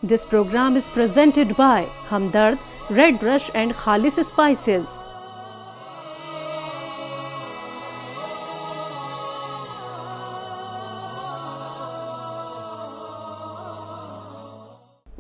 This program is presented by Hamdard, Red Brush and Khalis Spices.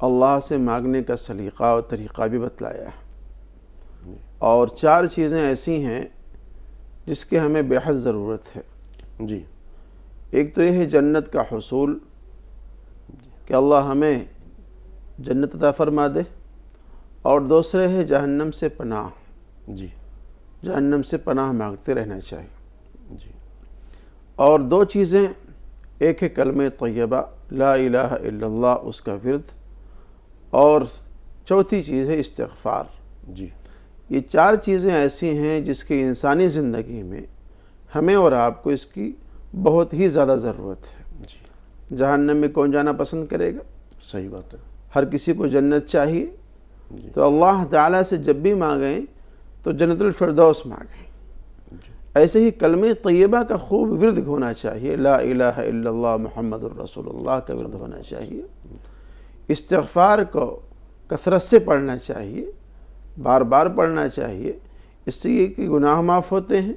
اللہ سے مانگنے کا سلیقہ اور طریقہ بھی بتلایا ہے، اور 4 چیزیں ایسی ہیں جس کی ہمیں بے حد ضرورت ہے۔ جی ایک تو یہ ہے جنت کا حصول، کہ اللہ ہمیں جنت عطا فرما دے، اور دوسرے ہے جہنم سے پناہ، جی جہنم سے پناہ مانگتے رہنا چاہیے۔ جی اور 2 چیزیں، ایک ہے کلمہ طیبہ لا الہ الا اللہ، اس کا ورد، اور چوتھی چیز ہے استغفار۔ جی یہ 4 چیزیں ایسی ہیں جس کی انسانی زندگی میں ہمیں اور آپ کو اس کی بہت ہی زیادہ ضرورت ہے۔ جی جہنم میں کون جانا پسند کرے گا؟ صحیح بات ہے۔ ہر کسی کو جنت چاہیے، جی تو اللہ تعالیٰ سے جب بھی مانگیں تو جنت الفردوس مانگیں۔ ایسے ہی کلمہ طیبہ کا خوب ورد ہونا چاہیے، لا الہ الا اللہ محمد الرسول اللہ کا ورد ہونا چاہیے۔ استغفار کو کثرت سے پڑھنا چاہیے، بار بار پڑھنا چاہیے، اس سے یہ کہ گناہ معاف ہوتے ہیں،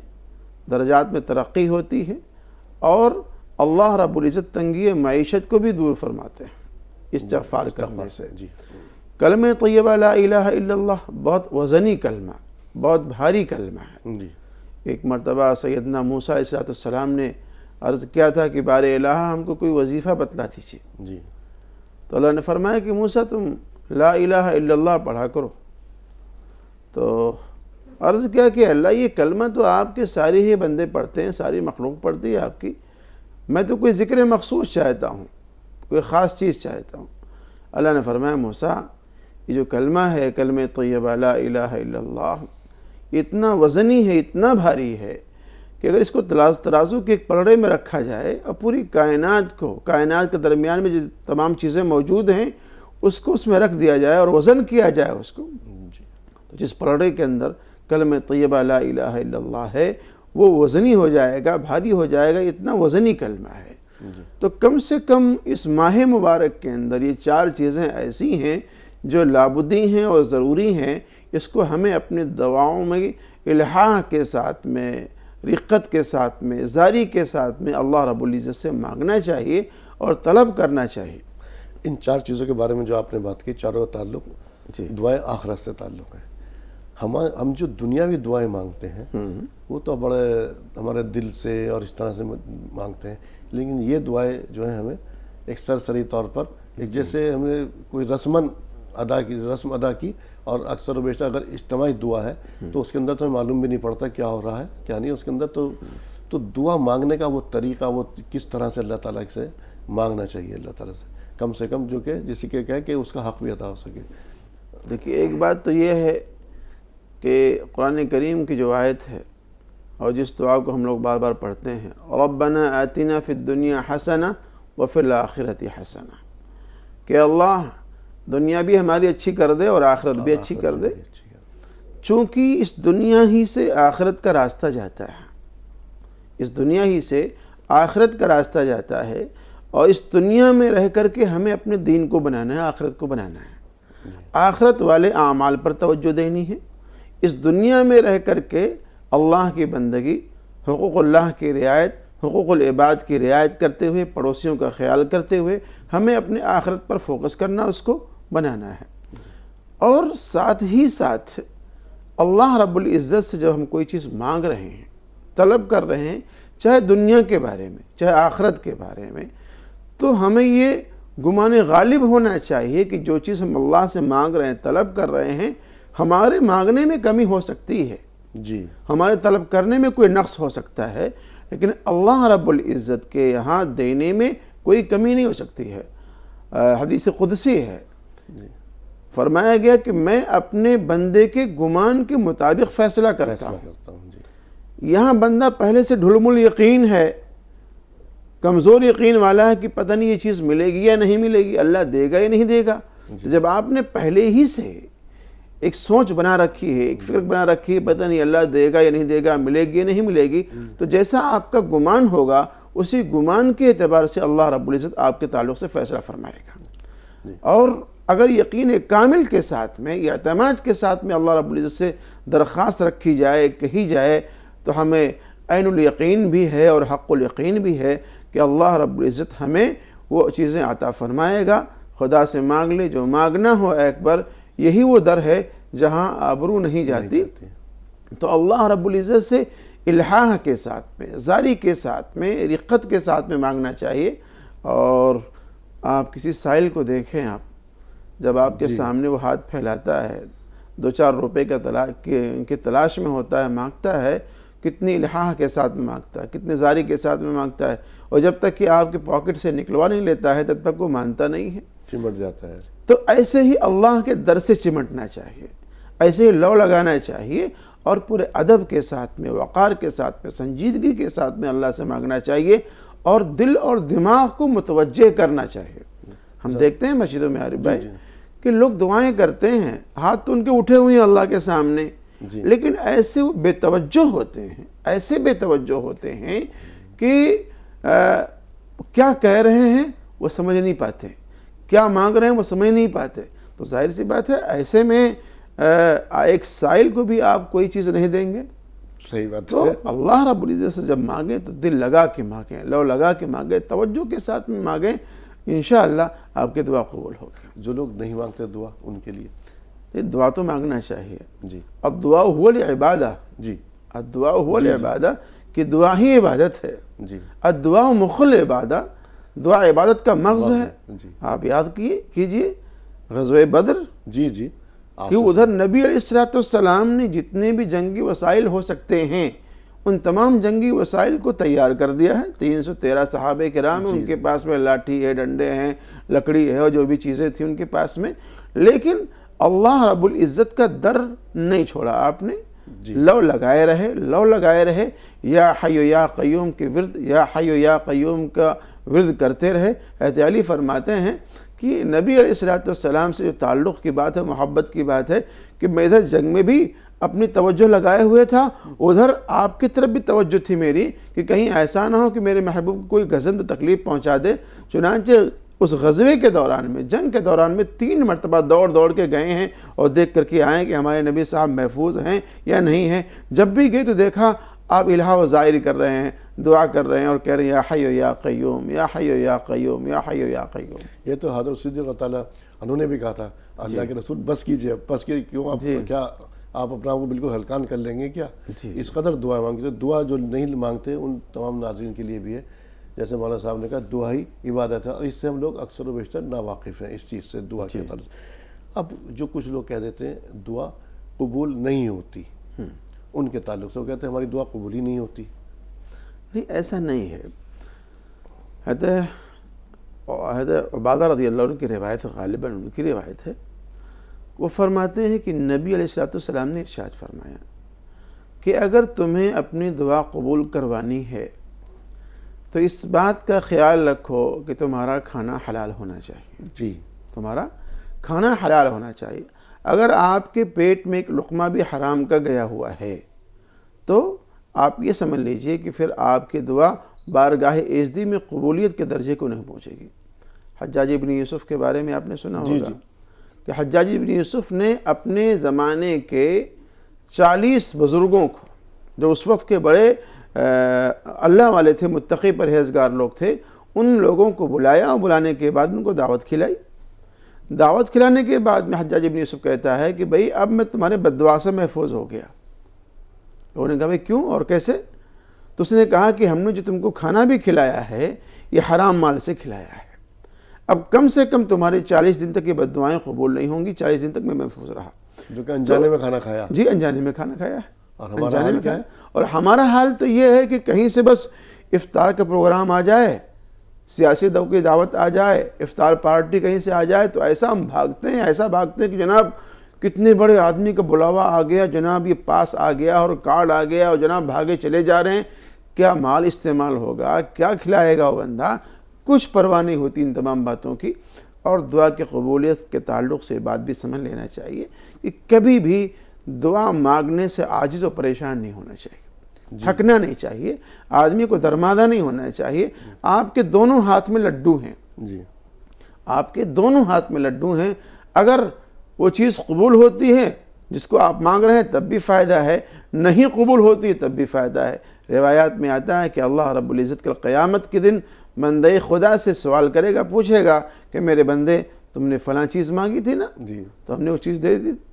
درجات میں ترقی ہوتی ہے، اور اللہ رب العزت تنگی معیشت کو بھی دور فرماتے ہیں استغفار کرنے سے۔ جی کلمہ طیبہ لا الہ الا اللہ بہت وزنی کلمہ، بہت بھاری کلمہ ہے۔ جی ایک مرتبہ سیدنا موسیٰ علیہ السلام نے عرض کیا تھا کہ بار الہ ہم کو کوئی وظیفہ بتلا دیجیے، جی تو اللہ نے فرمایا کہ موسیٰ تم لا الہ الا اللہ پڑھا کرو۔ تو عرض کیا کہ اللہ یہ کلمہ تو آپ کے سارے ہی بندے پڑھتے ہیں، ساری مخلوق پڑھتی ہے آپ کی، میں تو کوئی ذکر مخصوص چاہتا ہوں، کوئی خاص چیز چاہتا ہوں۔ اللہ نے فرمایا موسیٰ یہ جو کلمہ ہے کلمہ طیبہ لا الہ الا اللہ، اتنا وزنی ہے، اتنا بھاری ہے کہ اگر اس کو ترازو کے ایک پلڑے میں رکھا جائے اور پوری کائنات کے درمیان میں جو تمام چیزیں موجود ہیں اس کو اس میں رکھ دیا جائے اور وزن کیا جائے اس کو، تو جس پلڑے کے اندر کلمہ طیبہ لا الہ الا اللہ ہے وہ وزنی ہو جائے گا، بھاری ہو جائے گا، اتنا وزنی کلمہ ہے۔ تو کم سے کم اس ماہ مبارک کے اندر یہ 4 چیزیں ایسی ہیں جو لابدی ہیں اور ضروری ہیں، اس کو ہمیں اپنی دعاؤں میں الحاح کے ساتھ میں، رقت کے ساتھ میں، زاری کے ساتھ میں اللہ رب العزت سے مانگنا چاہیے اور طلب کرنا چاہیے۔ ان 4 چیزوں کے بارے میں جو آپ نے بات کی، چاروں کا تعلق جی دعائیں آخرت سے تعلق ہے۔ ہم جو دنیاوی دعائیں مانگتے ہیں وہ تو بڑے ہمارے دل سے اور اس طرح سے مانگتے ہیں، لیکن یہ دعائیں جو ہیں ہمیں ایک سرسری طور پر ایک جیسے ہم نے کوئی رسم ادا کی، اور اکثر و بیشتر اگر اجتماعی دعا ہے تو اس کے اندر تو ہمیں معلوم بھی نہیں پڑتا کیا ہو رہا ہے کیا نہیں، اس کے اندر تو دعا مانگنے کا وہ طریقہ، وہ کس طرح سے اللہ تعالیٰ سے مانگنا چاہیے، اللہ تعالیٰ سے کم جو کہ جس کے کہے کہ اس کا حق بھی ادا ہو سکے۔ دیکھیے ایک بات تو یہ ہے کہ قرآن کریم کی جو آیت ہے اور جس دعا کو ہم لوگ بار بار پڑھتے ہیں، ربنا آتنا فی الدنیا حسنہ وفی الآخرۃ حسنہ، کہ اللہ دنیا بھی ہماری اچھی کر دے اور آخرت بھی اچھی کر دے، چونکہ اس دنیا ہی سے آخرت کا راستہ جاتا ہے، اس دنیا ہی سے آخرت کا راستہ جاتا ہے، اور اس دنیا میں رہ کر کے ہمیں اپنے دین کو بنانا ہے، آخرت کو بنانا ہے، آخرت والے اعمال پر توجہ دینی ہے۔ اس دنیا میں رہ کر کے اللہ کی بندگی، حقوق اللہ کی رعایت، حقوق العباد کی رعایت کرتے ہوئے، پڑوسیوں کا خیال کرتے ہوئے ہمیں اپنے آخرت پر فوکس کرنا، اس کو بنانا ہے۔ اور ساتھ ہی ساتھ اللہ رب العزت سے جب ہم کوئی چیز مانگ رہے ہیں، طلب کر رہے ہیں، چاہے دنیا کے بارے میں چاہے آخرت کے بارے میں، تو ہمیں یہ گمان غالب ہونا چاہیے کہ جو چیز ہم اللہ سے مانگ رہے ہیں، طلب کر رہے ہیں، ہمارے مانگنے میں کمی ہو سکتی ہے، جی ہمارے طلب کرنے میں کوئی نقص ہو سکتا ہے، لیکن اللہ رب العزت کے یہاں دینے میں کوئی کمی نہیں ہو سکتی ہے۔ حدیث قدسی ہے، فرمایا گیا کہ میں اپنے بندے کے گمان کے مطابق فیصلہ کرتا ہوں۔ جی یہاں بندہ پہلے سے ڈھلمل یقین ہے، کمزور یقین والا ہے کہ پتہ نہیں یہ چیز ملے گی یا نہیں ملے گی، اللہ دے گا یا نہیں دے گا۔ جب آپ نے پہلے ہی سے ایک سوچ بنا رکھی ہے، ایک فکر بنا رکھی ہے، پتہ نہیں اللہ دے گا یا نہیں دے گا، ملے گی یا نہیں ملے گی، تو جیسا آپ کا گمان ہوگا اسی گمان کے اعتبار سے اللہ رب العزت آپ کے تعلق سے فیصلہ فرمائے گا۔ اور اگر یقین کامل کے ساتھ میں، اعتماد کے ساتھ میں اللہ رب العزت سے درخواست رکھی جائے، کہی جائے، تو ہمیں عین الیقین بھی ہے اور حق الیقین بھی ہے کہ اللہ رب العزت ہمیں وہ چیزیں عطا فرمائے گا، خدا سے مانگ لے، جو مانگنا ہو اکبر، یہی وہ در ہے جہاں آبرو نہیں جاتی۔ تو اللہ رب العزت سے الحاح کے ساتھ میں، زاری کے ساتھ میں، رقت کے ساتھ میں مانگنا چاہیے۔ اور آپ کسی سائل کو دیکھیں، آپ جب آپ کے سامنے وہ ہاتھ پھیلاتا ہے، 2-4 روپے کی تلاش میں ہوتا ہے، مانگتا ہے، کتنی الحاح کے ساتھ میں مانگتا ہے، کتنے زاری کے ساتھ میں مانگتا ہے، اور جب تک کہ آپ کے پاکٹ سے نکلوا نہیں لیتا ہے تب تک وہ مانتا نہیں ہے، چمٹ جاتا ہے۔ تو ایسے ہی اللہ کے در سے چمٹنا چاہیے، ایسے ہی لو لگانا چاہیے، اور پورے ادب کے ساتھ میں، وقار کے ساتھ میں، سنجیدگی کے ساتھ میں اللہ سے مانگنا چاہیے، اور دل اور دماغ کو متوجہ کرنا چاہیے۔ ہم دیکھتے ہیں مسجدوں میں عارف بھائی کہ لوگ دعائیں کرتے ہیں، ہاتھ تو ان کے اٹھے ہوئے ہیں اللہ کے سامنے، لیکن ایسے وہ بے توجہ ہوتے ہیں، ایسے بے توجہ ہوتے ہیں کہ کیا کہہ رہے ہیں وہ سمجھ نہیں پاتے، کیا مانگ رہے ہیں وہ سمجھ نہیں پاتے۔ تو ظاہر سی بات ہے ایسے میں ایک سائل کو بھی آپ کوئی چیز نہیں دیں گے۔ صحیح بات تو ہے۔ اللہ رب العزت سے جب مانگیں تو دل لگا کے مانگیں، لو لگا کے مانگیں، توجہ کے ساتھ میں مانگیں، انشاءاللہ آپ کی دعا قبول ہوگی۔ جو لوگ نہیں مانگتے دعا، ان کے لیے یہ دعا تو مانگنا چاہیے۔ جی الدعاء هو العبادہ، جی الدعاء هو العبادہ، کہ دعا ہی عبادت ہے۔ جی الدعاء مخ العبادہ، دعا عبادت کا مغز ہے۔ جی آپ یاد کیجئے غزوہ بدر، جی جی کہ ادھر نبی علیہ السلام نے جتنے بھی جنگی وسائل ہو سکتے ہیں ان تمام جنگی وسائل کو تیار کر دیا ہے۔ 313 صحابہ کرام ہیں، ان کے پاس میں لاٹھی ہے، ڈنڈے ہیں، لکڑی ہے، اور جو بھی چیزیں تھیں ان کے پاس میں، لیکن اللہ رب العزت کا در نہیں چھوڑا آپ نے، لو لگائے رہے، لو لگائے رہے، یا حی یا قیوم کے ورد، یا حی یا قیوم کا ورد کرتے رہے۔ حضرت علی فرماتے ہیں کہ نبی علیہ السلام سے جو تعلق کی بات ہے، محبت کی بات ہے، کہ میں ادھر جنگ میں بھی اپنی توجہ لگائے ہوئے تھا، ادھر آپ کی طرف بھی توجہ تھی میری، کہ کہیں ایسا نہ ہو کہ میرے محبوب کو کوئی گزند تکلیف پہنچا دے۔ چنانچہ اس غزوے کے دوران میں، جنگ کے دوران میں 3 مرتبہ دوڑ کے گئے ہیں اور دیکھ کر کے آئیں کہ ہمارے نبی صاحب محفوظ ہیں یا نہیں ہیں۔ جب بھی گئے تو دیکھا آپ الہا و ظاہری کر رہے ہیں، دعا کر رہے ہیں اور کہہ رہے ہیں یا حی یا قیوم، یا حی یا قیوم، یا حی یا قیوم۔ یہ تو حضرت صدیق اللہ تعالیٰ انہوں نے بھی کہا تھا، اللہ کے رسول بس کیجئے، بس کی کیوں آپ کیا آپ اپنا آپ کو بالکل ہلکان کر لیں گے کیا؟ اس قدر دعا مانگتے۔ دعا جو نہیں مانگتے ان تمام ناظرین کے لیے بھی ہے، جیسے مولانا صاحب نے کہا دعا ہی عبادت ہے، اور اس سے ہم لوگ اکثر و بیشتر ناواقف ہیں اس چیز سے، دعا کے تعلق سے۔ اب جو کچھ لوگ کہہ دیتے ہیں دعا قبول نہیں ہوتی، ان کے تعلق سے وہ کہتے ہیں ہماری دعا قبول ہی نہیں ہوتی۔ نہیں، ایسا نہیں ہے۔ حضرت عبادہ رضی اللہ عنہ کی روایت، غالباً ان کی روایت ہے، وہ فرماتے ہیں کہ نبی علیہ السلام نے ارشاد فرمایا کہ اگر تمہیں اپنی دعا قبول کروانی ہے تو اس بات کا خیال رکھو کہ تمہارا کھانا حلال ہونا چاہیے۔ جی، تمہارا کھانا حلال ہونا چاہیے۔ اگر آپ کے پیٹ میں ایک لقمہ بھی حرام کا گیا ہوا ہے تو آپ یہ سمجھ لیجئے کہ پھر آپ کی دعا بارگاہ ایزدی میں قبولیت کے درجے کو نہیں پہنچے گی۔ حجاج ابن یوسف کے بارے میں آپ نے سنا ہوگا کہ حجاج ابن یوسف نے اپنے زمانے کے 40 بزرگوں کو، جو اس وقت کے بڑے اللہ والے تھے، متقی پرہیزگار لوگ تھے، ان لوگوں کو بلایا، اور بلانے کے بعد ان کو دعوت کھلائی۔ دعوت کھلانے کے بعد میں حجاج ابن یوسف کہتا ہے کہ بھئی اب میں تمہارے بد دعا سے محفوظ ہو گیا۔ لوگوں نے کہا بھئی کیوں اور کیسے؟ تو اس نے کہا کہ ہم نے جو تم کو کھانا بھی کھلایا ہے یہ حرام مال سے کھلایا ہے، اب کم سے کم تمہارے 40 دن تک یہ بد دعائیں قبول نہیں ہوں گی۔ 40 دن تک میں محفوظ رہا۔ جو کہ انجانے میں کھانا کھایا۔ جی، انجانے میں کھانا کھایا ہے۔ اور ہمارا حال کیا ہے؟ اور ہمارا حال تو یہ ہے کہ کہیں سے بس افطار کا پروگرام آ جائے، سیاسی دو کی دعوت آ جائے، افطار پارٹی کہیں سے آ جائے تو ایسا ہم بھاگتے ہیں، ایسا بھاگتے ہیں کہ جناب کتنے بڑے آدمی کا بلاوا آ گیا، جناب یہ پاس آ گیا اور کارڈ آ گیا، اور جناب بھاگے چلے جا رہے ہیں۔ کیا مال استعمال ہوگا، کیا کھلائے گا وہ بندہ، کچھ پرواہ نہیں ہوتی ان تمام باتوں کی۔ اور دعا کی قبولیت کے تعلق سے بات بھی سمجھ لینا چاہیے کہ کبھی بھی دعا مانگنے سے عاجز و پریشان نہیں ہونا چاہیے، تھکنا نہیں چاہیے، آدمی کو درمادہ نہیں ہونا چاہیے۔ آپ کے دونوں ہاتھ میں لڈو ہیں، جی، آپ کے دونوں ہاتھ میں لڈو ہیں، اگر وہ چیز قبول ہوتی ہے جس کو آپ مانگ رہے ہیں تب بھی فائدہ ہے، نہیں قبول ہوتی تب بھی فائدہ ہے۔ روایات میں آتا ہے کہ اللہ رب العزت کل قیامت کے دن بندے خدا سے سوال کرے گا، پوچھے گا کہ میرے بندے تم نے فلاں چیز مانگی تھی نا جی تو ہم نے وہ چیز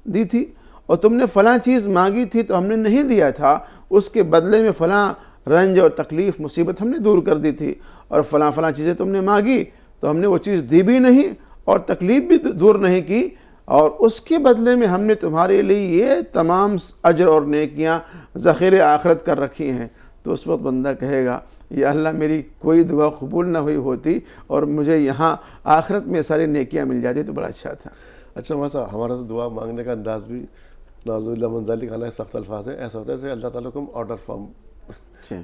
دی تھی، اور تم نے فلاں چیز مانگی تھی تو ہم نے نہیں دیا تھا، اس کے بدلے میں فلاں رنج اور تکلیف مصیبت ہم نے دور کر دی تھی، اور فلاں فلاں چیزیں تم نے مانگی تو ہم نے وہ چیز دی بھی نہیں اور تکلیف بھی دور نہیں کی، اور اس کے بدلے میں ہم نے تمہارے لیے یہ تمام اجر اور نیکیاں ذخیرے آخرت کر رکھی ہیں۔ تو اس وقت بندہ کہے گا یا اللہ میری کوئی دعا قبول نہ ہوئی ہوتی اور مجھے یہاں آخرت میں ساری نیکیاں مل جاتی تو بڑا اچھا تھا۔ اچھا ویسا ہمارا تو دعا مانگنے کا انداز بھی نعوذ باللہ من ذالک علیہ سخت الفاظ ہیں، ایسا ہوتا ہے جیسے اللہ تعالیٰ کو ہم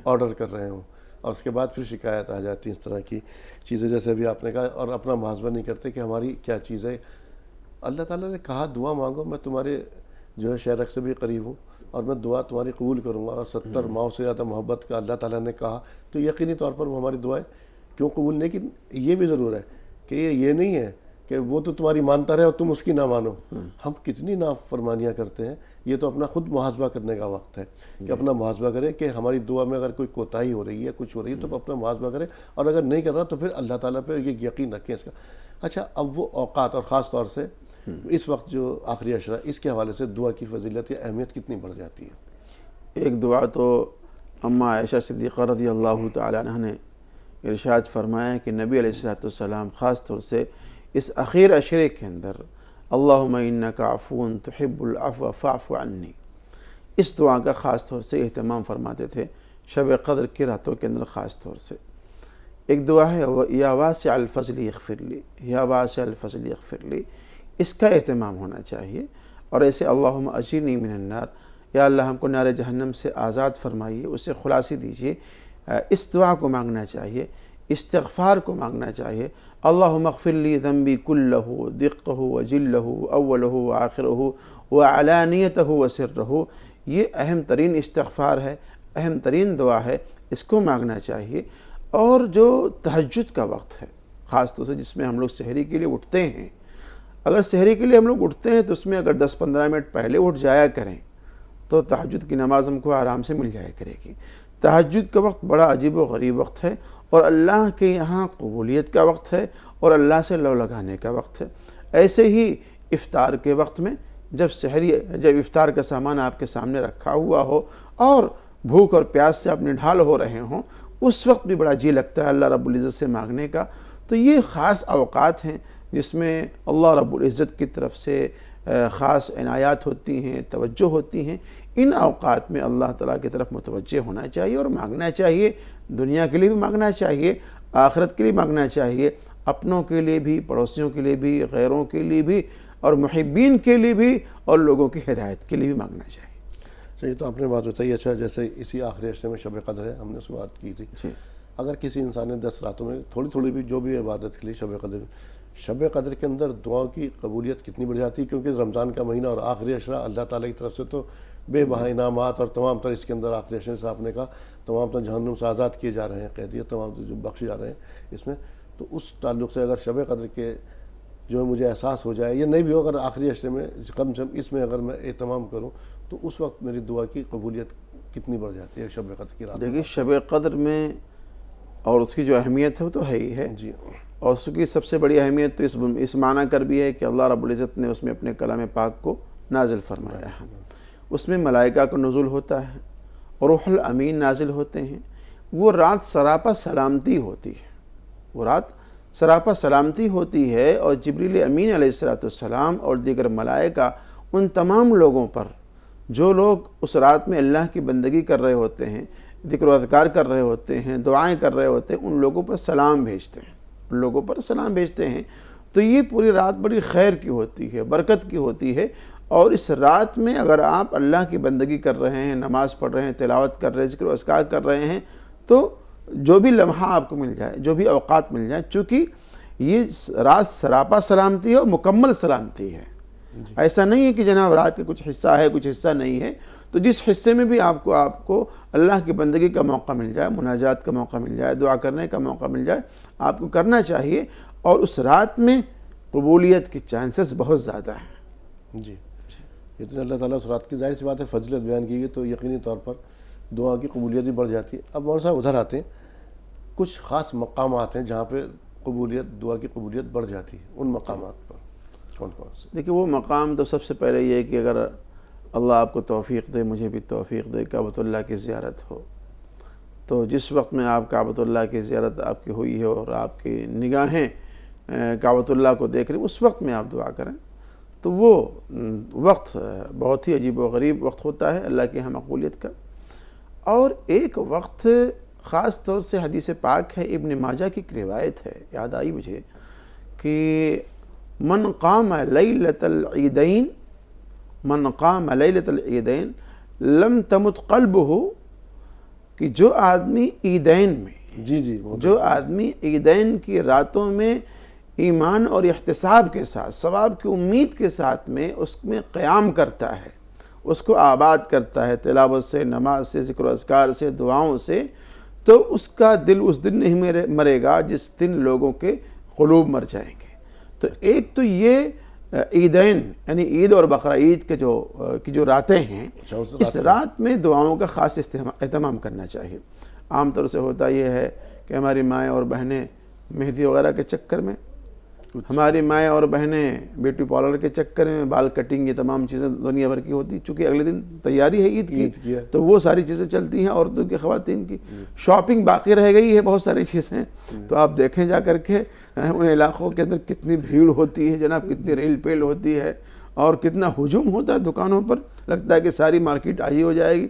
آرڈر کر رہے ہوں، اور اس کے بعد پھر شکایت آ جاتی ہے اس طرح کی چیزیں جیسے ابھی آپ نے کہا، اور اپنا محاسبہ نہیں کرتے کہ ہماری کیا چیز ہے۔ اللہ تعالیٰ نے کہا دعا مانگو، میں تمہارے جو ہے شہرک سے بھی قریب ہوں اور میں دعا تمہاری قبول کروں گا، اور 70 ماؤں سے زیادہ محبت کا اللہ تعالیٰ نے کہا تو یقینی طور پر وہ ہماری دعائیں کیوں قبول نہیں۔ لیکن یہ بھی ضرور ہے کہ یہ نہیں ہے کہ وہ تو تمہاری مانتا رہے اور تم اس کی نہ مانو۔ ہم کتنی نافرمانیاں کرتے ہیں، یہ تو اپنا خود محاسبہ کرنے کا وقت ہے کہ اپنا محاسبہ کرے کہ ہماری دعا میں اگر کوئی کوتاہی ہو رہی ہے، کچھ ہو رہی ہے تو اپنا محاسبہ کرے، اور اگر نہیں کر رہا تو پھر اللہ تعالیٰ پہ یہ یقین رکھیں اس کا۔ اچھا اب وہ اوقات اور خاص طور سے اس وقت جو آخری عشرہ، اس کے حوالے سے دعا کی فضیلت یا اہمیت کتنی بڑھ جاتی ہے؟ ایک دعا تو اماں عائشہ صدیقہ رضی اللہ تعالیٰ عنہ نے ارشاد فرمایا کہ نبی علیہ السلام خاص طور سے اس اخیر عشرے کے اندر اللہم انک عفو تحب العفو فاعف عنی، اس دعا کا خاص طور سے اہتمام فرماتے تھے شب قدر کی راتوں کے اندر خاص طور سے۔ ایک دعا ہے یا واسع الفضل اغفر لی، یا واسع الفضل اغفر لی، اس کا اہتمام ہونا چاہیے۔ اور ایسے اللہم اجرنی من النار، یا اللہ ہم کو نار جہنم سے آزاد فرمائیے، اسے خلاصی دیجیے، اس دعا کو مانگنا چاہیے، استغفار کو مانگنا چاہیے۔ اللہم اغفر لی ذنبی کلہ دقہ وجلہ اولہ وآخرہ وعلانیتہ وسرہ، یہ اہم ترین استغفار ہے، اہم ترین دعا ہے، اس کو مانگنا چاہیے۔ اور جو تہجد کا وقت ہے خاص طور سے جس میں ہم لوگ سحری کے لیے اٹھتے ہیں، اگر سحری کے لیے ہم لوگ اٹھتے ہیں تو اس میں اگر 10-15 منٹ پہلے اٹھ جایا کریں تو تہجد کی نماز ہم کو آرام سے مل جایا کرے گی۔ تہجد کا وقت بڑا عجیب و غریب وقت ہے، اور اللہ کے یہاں قبولیت کا وقت ہے، اور اللہ سے لو لگانے کا وقت ہے۔ ایسے ہی افطار کے وقت میں جب افطار کا سامان آپ کے سامنے رکھا ہوا ہو اور بھوک اور پیاس سے آپ نڈھال ہو رہے ہوں، اس وقت بھی بڑا جی لگتا ہے اللہ رب العزت سے مانگنے کا۔ تو یہ خاص اوقات ہیں جس میں اللہ رب العزت کی طرف سے خاص عنایات ہوتی ہیں، توجہ ہوتی ہیں۔ ان اوقات میں اللہ تعالیٰ کی طرف متوجہ ہونا چاہیے اور مانگنا چاہیے، دنیا کے لیے بھی مانگنا چاہیے، آخرت کے لیے مانگنا چاہیے، اپنوں کے لیے بھی، پڑوسیوں کے لیے بھی، غیروں کے لیے بھی، اور محبین کے لیے بھی، اور لوگوں کی ہدایت کے لیے بھی مانگنا چاہیے۔ چلیے تو آپ نے بات بتائی۔ اچھا جیسے اسی آخری عشرے میں شب قدر ہے، ہم نے اس بات کی تھی، اگر کسی انسان نے 10 راتوں میں تھوڑی تھوڑی بھی جو بھی عبادت کے لیے شب قدر کے اندر دعاؤں کی قبولیت کتنی بڑھ جاتی ہے، کیونکہ رمضان کا مہینہ اور آخری عشرہ اللہ تعالیٰ کی طرف سے تو بے بہا انعامات، اور تمام تر اس کے اندر آخری عشرے سے آپ نے کہا تمام تر جہنم سے آزاد کیے جا رہے ہیں، قیدیت تمام جو بخشے جا رہے ہیں اس میں۔ تو اس تعلق سے اگر شب قدر کے جو مجھے احساس ہو جائے، یا نہیں بھی ہو، اگر آخری عشرے میں کم سے کم اس میں اگر میں اہتمام کروں تو اس وقت میری دعا کی قبولیت کتنی بڑھ جاتی ہے شب قدر کی رات؟ دیکھیے شب قدر میں اور اس کی جو اہمیت ہے وہ تو ہے ہی ہے جی، اور اس کی سب سے بڑی اہمیت تو اس معنی کر بھی ہے کہ اللہ رب العزت نے اس میں اپنے کلام پاک کو نازل فرمایا ہے۔ اس میں ملائکہ کا نزول ہوتا ہے اور روح الامین نازل ہوتے ہیں۔ وہ رات سراپا سلامتی ہوتی ہے، وہ رات سراپا سلامتی ہوتی ہے، اور جبریل امین علیہ السلام اور دیگر ملائکہ ان تمام لوگوں پر جو لوگ اس رات میں اللہ کی بندگی کر رہے ہوتے ہیں، ذکر و اذکار کر رہے ہوتے ہیں، دعائیں کر رہے ہوتے ہیں، ان لوگوں پر سلام بھیجتے ہیں، ان لوگوں پر سلام بھیجتے ہیں۔ تو یہ پوری رات بڑی خیر کی ہوتی ہے، برکت کی ہوتی ہے، اور اس رات میں اگر آپ اللہ کی بندگی کر رہے ہیں، نماز پڑھ رہے ہیں، تلاوت کر رہے ہیں، ذکر و اذکار کر رہے ہیں، تو جو بھی لمحہ آپ کو مل جائے، جو بھی اوقات مل جائیں، چونکہ یہ رات سراپا سلامتی ہے اور مکمل سلامتی ہے۔ ایسا نہیں ہے کہ جناب رات کا کچھ حصہ ہے کچھ حصہ نہیں ہے، تو جس حصے میں بھی آپ کو اللہ کی بندگی کا موقع مل جائے، مناجات کا موقع مل جائے، دعا کرنے کا موقع مل جائے، آپ کو کرنا چاہیے، اور اس رات میں قبولیت کے چانسز بہت زیادہ ہیں۔ جی، اتنے اللہ تعالیٰ اس رات کی ظاہر سی بات ہے فضیلت بیان کی گئی تو یقینی طور پر دعا کی قبولیت بھی بڑھ جاتی ہے۔ اب مولانا صاحب ادھر آتے ہیں، کچھ خاص مقامات ہیں جہاں پہ قبولیت، دعا کی قبولیت بڑھ جاتی ہے ان مقامات پر؟ کون کون سے؟ دیکھیں وہ مقام تو سب سے پہلے یہ ہے کہ اگر اللہ آپ کو توفیق دے، مجھے بھی توفیق دے، کعبۃ اللہ کی زیارت ہو، تو جس وقت میں آپ کعبۃ اللہ کی زیارت آپ کی ہوئی ہے اور آپ کی نگاہیں کعبۃ اللہ کو دیکھ رہی ہیں، اس وقت میں آپ دعا کریں تو وہ وقت بہت ہی عجیب و غریب وقت ہوتا ہے اللہ کے یہاں مقبولیت کا۔ اور ایک وقت خاص طور سے حدیث پاک ہے، ابن ماجہ کی ایک روایت ہے، یاد آئی مجھے، کہ من قام لیلۃ العیدین، من قام لیلۃ العیدین لم تمت قلبہ، کہ جو آدمی عیدین میں، جی جو آدمی عیدین کی راتوں میں ایمان اور احتساب کے ساتھ، ثواب کی امید کے ساتھ میں اس میں قیام کرتا ہے، اس کو آباد کرتا ہے تلاوت سے، نماز سے، ذکر و اذکار سے، دعاؤں سے، تو اس کا دل اس دن نہیں مرے گا جس دن لوگوں کے قلوب مر جائیں گے۔ تو ایک تو یہ عیدین یعنی عید اور بقرہ عید کے جو راتیں ہیں، اس رات میں دعاؤں کا خاص اہتمام کرنا چاہیے۔ عام طور سے ہوتا یہ ہے کہ ہماری مائیں اور بہنیں مہندی وغیرہ کے چکر میں، ہماری مائیں اور بہنیں بیوٹی پارلر کے چکر میں، بال کٹنگ، یہ تمام چیزیں دنیا بھر کی ہوتی، چونکہ اگلے دن تیاری ہے عید کی، تو وہ ساری چیزیں چلتی ہیں عورتوں کی، خواتین کی۔ شاپنگ باقی رہ گئی ہے بہت ساری چیزیں، تو آپ دیکھیں جا کر کے ان علاقوں کے اندر کتنی بھیڑ ہوتی ہے جناب، کتنی ریل پیل ہوتی ہے اور کتنا ہجوم ہوتا ہے دکانوں پر، لگتا ہے کہ ساری مارکیٹ آئی ہو جائے گی۔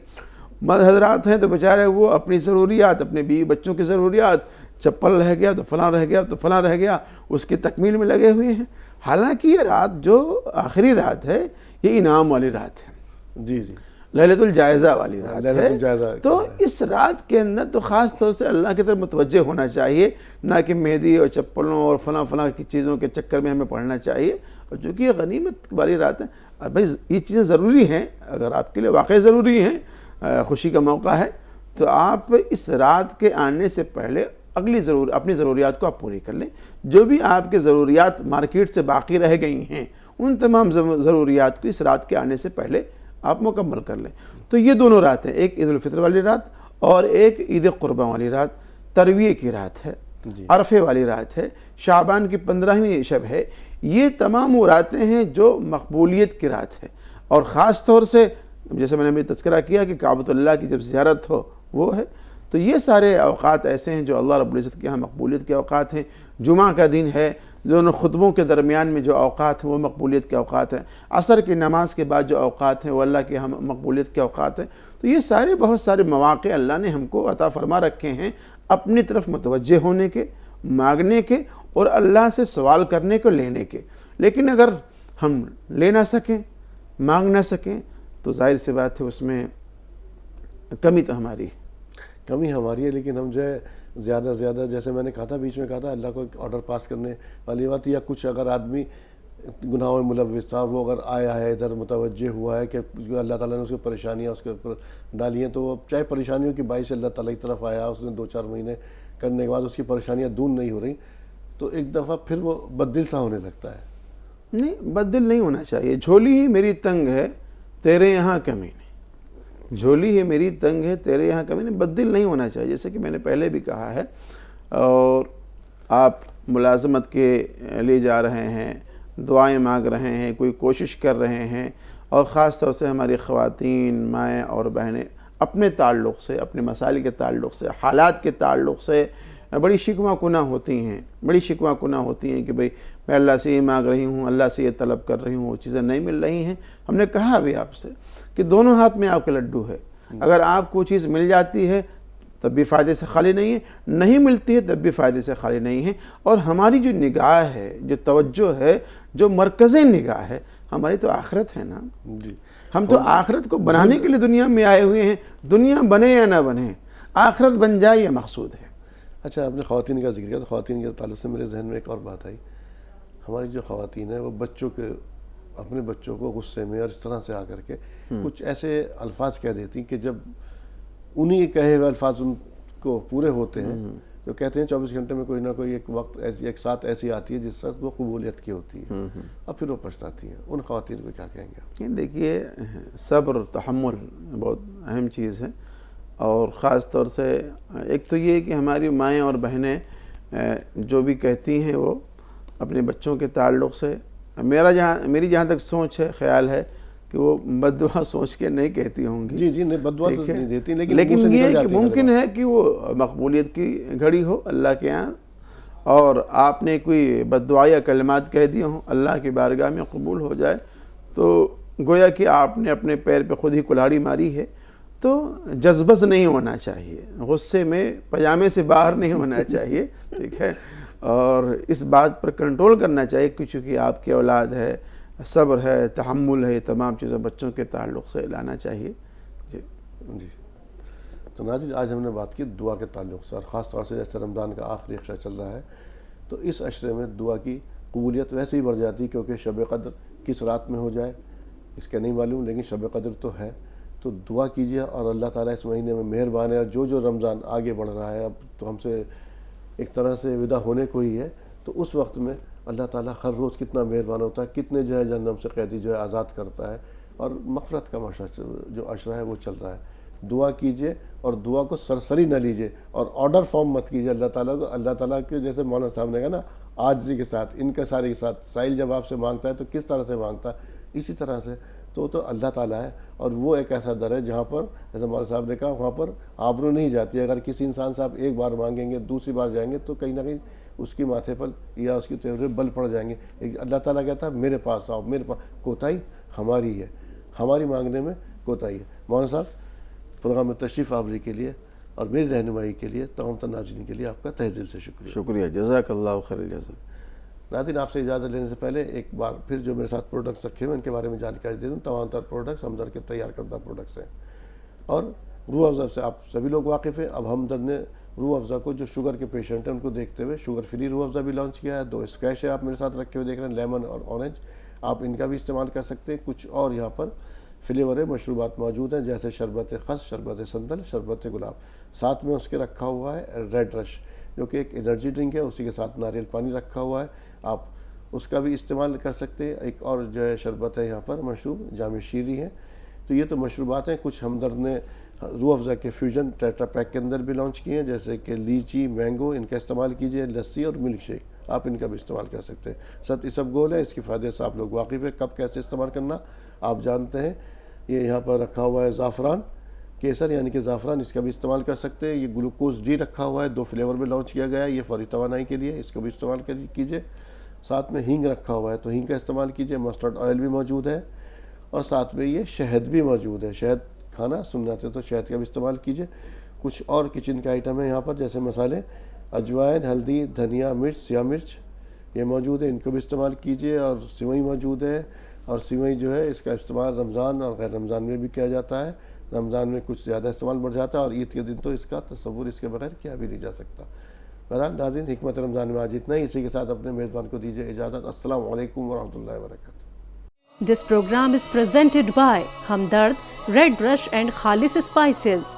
مرد حضرات ہیں تو بیچارے وہ اپنی ضروریات، اپنے بیوی بچوں کی ضروریات، چپل رہ گیا تو فلاں رہ گیا تو فلاں رہ گیا، اس کی تکمیل میں لگے ہوئے ہیں۔ حالانکہ یہ رات جو آخری رات ہے یہ انعام والی رات ہے، جی لیلۃ الجائزہ والی رات الجائزہ ہے۔ تو اس رات کے اندر تو خاص طور سے اللہ کی طرف متوجہ ہونا چاہیے، نہ کہ مہندی اور چپلوں اور فلاں فلاں کی چیزوں کے چکر میں ہمیں پڑھنا چاہیے۔ اور چونکہ یہ غنیمت والی رات ہے، بھائی یہ چیزیں ضروری ہیں، اگر آپ کے لیے واقعی ضروری ہیں، خوشی کا موقع ہے، تو آپ اس رات کے آنے سے پہلے اپنی ضروریات کو آپ پوری کر لیں۔ جو بھی آپ کے ضروریات مارکیٹ سے باقی رہ گئی ہیں، ان تمام ضروریات کو اس رات کے آنے سے پہلے آپ مکمل کر لیں۔ تو یہ دونوں راتیں، ایک عید الفطر والی رات اور ایک عید قرباں والی رات، ترویہ کی رات ہے، عرفے والی رات ہے، شعبان کی 15ویں شب ہے، یہ تمام وہ راتیں ہیں جو مقبولیت کی رات ہے۔ اور خاص طور سے جیسے میں نے ابھی تذکرہ کیا کہ کعبۃ اللہ کی جب زیارت ہو وہ ہے، تو یہ سارے اوقات ایسے ہیں جو اللہ رب العزت کے یہاں مقبولیت کے اوقات ہیں۔ جمعہ کا دن ہے، دونوں خطبوں کے درمیان میں جو اوقات ہیں وہ مقبولیت کے اوقات ہیں۔ عصر کی نماز کے بعد جو اوقات ہیں وہ اللہ کے یہاں مقبولیت کے اوقات ہیں۔ تو یہ سارے بہت سارے مواقع اللہ نے ہم کو عطا فرما رکھے ہیں اپنی طرف متوجہ ہونے کے، مانگنے کے اور اللہ سے سوال کرنے کو، لینے کے۔ لیکن اگر ہم لے نہ سکیں، مانگ نہ سکیں، تو ظاہر سی بات ہے اس میں کمی تو ہماری ہے، لیکن ہم جو ہے زیادہ سے زیادہ، جیسے میں نے کہا تھا بیچ میں کہا تھا، اللہ کو آرڈر پاس کرنے والی بات، یا کچھ اگر آدمی گناہوں میں ملوث تھا، وہ اگر آیا ہے ادھر متوجہ ہوا ہے کہ اللہ تعالیٰ نے اس کی پریشانیاں اس کے اوپر ڈالی ہیں، تو وہ چاہے پریشانیوں کی باعث اللہ تعالیٰ کی طرف آیا، اس نے 2-4 مہینے کرنے کے بعد اس کی پریشانیاں دور نہیں ہو رہی، تو ایک دفعہ پھر وہ بددل سا ہونے لگتا ہے۔ نہیں، بددل نہیں ہونا چاہیے۔ جھولی ہی میری تنگ ہے، تیرے یہاں کمی نہیں، جھولی ہے میری تنگ ہے، تیرے یہاں کمی نہیں، بددل نہیں ہونا چاہیے، جیسے کہ میں نے پہلے بھی کہا ہے۔ اور آپ ملازمت کے لیے جا رہے ہیں، دعائیں مانگ رہے ہیں، کوئی کوشش کر رہے ہیں، اور خاص طور سے ہماری خواتین، مائیں اور بہنیں اپنے تعلق سے، اپنے مسائل کے تعلق سے، حالات کے تعلق سے بڑی شکوہ کنہ ہوتی ہیں، بڑی شکوہ کنہ ہوتی ہیں کہ بھئی میں اللہ سے یہ مانگ رہی ہوں، اللہ سے یہ طلب کر رہی ہوں، وہ چیزیں نہیں مل رہی ہیں۔ ہم نے کہا بھی آپ سے کہ دونوں ہاتھ میں آپ کے لڈو ہے، اگر آپ کو چیز مل جاتی ہے تب بھی فائدے سے خالی نہیں ہے، نہیں ملتی ہے تب بھی فائدے سے خالی نہیں ہے۔ اور ہماری جو نگاہ ہے، جو توجہ ہے، جو مرکز نگاہ ہے، ہماری تو آخرت ہے نا۔ ہم تو آخرت کو بنانے کے لیے دنیا میں آئے ہوئے ہیں، دنیا بنے یا نہ بنے، آخرت بن جائے یہ مقصود ہے۔ اچھا، آپ نے خواتین کا ذکر کیا، تو خواتین کے تعلق سے میرے ذہن میں ایک اور بات آئی۔ ہماری جو خواتین ہیں وہ اپنے بچوں کو غصے میں اور اس طرح سے آ کر کے کچھ ایسے الفاظ کہہ دیتی کہ جب انہی کے کہے ہوئے الفاظ ان کو پورے ہوتے ہیں، جو کہتے ہیں 24 گھنٹے میں کوئی نہ کوئی ایک وقت ایک ساتھ ایسی آتی ہے جس وقت وہ قبولیت کی ہوتی ہے، اب پھر وہ پچھتاتی ہیں۔ ان خواتین کو کیا کہیں گے؟ دیکھیے، صبر اور تحمل بہت اہم چیز ہے، اور خاص طور سے ایک تو یہ کہ ہماری مائیں اور بہنیں جو بھی کہتی ہیں وہ اپنے بچوں کے تعلق سے میری جہاں تک سوچ ہے، خیال ہے کہ وہ بد دعا سوچ کے نہیں کہتی ہوں گی. جی نہیں بد دعا تو نہیں دیتی، لیکن یہ کہ ممکن ہے کہ وہ مقبولیت کی گھڑی ہو اللہ کے ہاں، اور آپ نے کوئی بد دعا یا کلمات کہہ دیے ہوں، اللہ کی بارگاہ میں قبول ہو جائے، تو گویا کہ آپ نے اپنے پیر پہ خود ہی کلہاڑی ماری ہے. تو جذبز نہیں ہونا چاہیے، غصے میں پجامے سے باہر نہیں ہونا چاہیے، ٹھیک ہے، اور اس بات پر کنٹرول کرنا چاہیے کہ چونکہ آپ کی اولاد ہے، صبر ہے، تحمل ہے، تمام چیزیں بچوں کے تعلق سے لانا چاہیے. جی تو ناظرین، آج ہم نے بات کی دعا کے تعلق سے، اور خاص طور سے جیسے رمضان کا آخری عشرہ چل رہا ہے تو اس عشرے میں دعا کی قبولیت ویسے ہی بڑھ جاتی ہے، کیونکہ شب قدر کس رات میں ہو جائے اس کا نہیں معلوم، لیکن شب قدر تو ہے. تو دعا کیجیے، اور اللہ تعالیٰ اس مہینے میں مہربان ہے، اور جو رمضان آگے بڑھ رہا ہے اب تو ہم سے ایک طرح سے ودا ہونے کو ہی ہے، تو اس وقت میں اللہ تعالیٰ ہر روز کتنا مہربان ہوتا ہے، کتنے جہنم سے قیدی آزاد کرتا ہے، اور مغفرت کا جو عشرہ ہے وہ چل رہا ہے. دعا کیجیے، اور دعا کو سرسری نہ لیجیے، اور آرڈر فارم مت کیجیے اللہ تعالیٰ کو. اللہ تعالیٰ کے جیسے مولانا صاحب نے کہا نا، عاجزی کے ساتھ، انکساری کے ساتھ. سائل جب آپ سے مانگتا ہے تو کس طرح سے مانگتا ہے، اسی طرح سے. تو اللہ تعالیٰ ہے، اور وہ ایک ایسا در ہے جہاں پر جیسے مولانا صاحب نے کہا وہاں پر آبرو نہیں جاتی. اگر کسی انسان سے آپ ایک بار مانگیں گے، دوسری بار جائیں گے تو کہیں نہ کہیں اس کی ماتھے پر یا اس کی چہرے بل پڑ جائیں گے. اللہ تعالیٰ کہتا ہے میرے پاس آؤ، میرے پاس. کوتاہی ہماری ہے، ہماری مانگنے میں کوتاہی ہے. مولانا صاحب، پروگرام میں تشریف آوری کے لیے اور میری رہنمائی کے لیے تمام ناظرین کے لیے آپ کا تہہ دل سے شکریہ. جزاک اللہ خیر الجزا. ناظرین، آپ سے اجازت لینے سے پہلے ایک بار پھر جو میرے ساتھ پروڈکٹس رکھے ہوئے ان کے بارے میں جانکاری دے دوں. تمام تر پروڈکٹس ہمدرد کے تیار کردہ پروڈکٹس ہیں، اور روح افزا سے آپ سبھی لوگ واقف ہیں. اب ہمدرد نے روح افزا کو جو شوگر کے پیشنٹ ہیں ان کو دیکھتے ہوئے شوگر فری روح افزا بھی لانچ کیا ہے. 2 اسکیش ہے آپ میرے ساتھ رکھے ہوئے دیکھ رہے ہیں، لیمن اور اورنج. آپ ان کا بھی استعمال کر سکتے ہیں. کچھ اور یہاں پر فلیور مشروبات موجود ہیں، جیسے شربت خس، شربت سندل، شربت گلاب. ساتھ میں اس کے رکھا ہوا ہے ریڈ رش، جو کہ ایک انرجی ڈرنک ہے. اسی کے ساتھ ناریل پانی رکھا ہوا ہے، آپ اس کا بھی استعمال کر سکتے ہیں. ایک اور جو ہے شربت ہے یہاں پر مشروب، جامع شیری ہے. تو یہ تو مشروبات ہیں. کچھ ہمدرد نے روح افزا کے فیوژن ٹیٹرا پیک کے اندر بھی لانچ کیے ہیں، جیسے کہ لیچی، مینگو. ان کا استعمال کیجیے. لسی اور ملک شیک آپ ان کا بھی استعمال کر سکتے ہیں. 7 اسب گول ہے، اس کے فائدے سے آپ لوگ واقف ہیں. کب کیسے استعمال کرنا آپ جانتے ہیں. یہ یہاں پر رکھا ہوا ہے زعفران کیسر، یعنی کہ زعفران، اس کا بھی استعمال کر سکتے ہیں. یہ گلوکوز ڈی رکھا ہوا ہے، 2 فلیور میں لانچ کیا گیا ہے. یہ فوری توانائی کے لیے، اس کو بھی استعمال کیجیے. ساتھ میں ہینگ رکھا ہوا ہے، تو ہینگ کا استعمال کیجیے. مسٹرڈ آئل بھی موجود ہے، اور ساتھ میں یہ شہد بھی موجود ہے. شہد کھانا سننا تو شہد کا بھی استعمال کیجیے. کچھ اور کچن کے آئٹم ہیں یہاں پر، جیسے مسالے، اجوائن، ہلدی، دھنیا، مرچ، سیاہ مرچ یہ موجود ہے. ان کو بھی استعمال کیجیے. اور سوئی موجود ہے، اور سوئی جو ہے اس کا استعمال رمضان اور غیر رمضان میں بھی کیا جاتا ہے. رمضان میں کچھ زیادہ استعمال بڑھ جاتا ہے، اور عید کے دن تو اس کا تصور اس کے بغیر کیا بھی نہیں جا سکتا. بہرحال ناظرین، حکمت رمضان میں آج اتنا ہی. اسی کے ساتھ اپنے میزبان کو دیجیے اجازت. السلام علیکم ورحمۃ اللہ وبرکاتہ. This program is presented by Hamdard, Red Brush and Khalis Spices.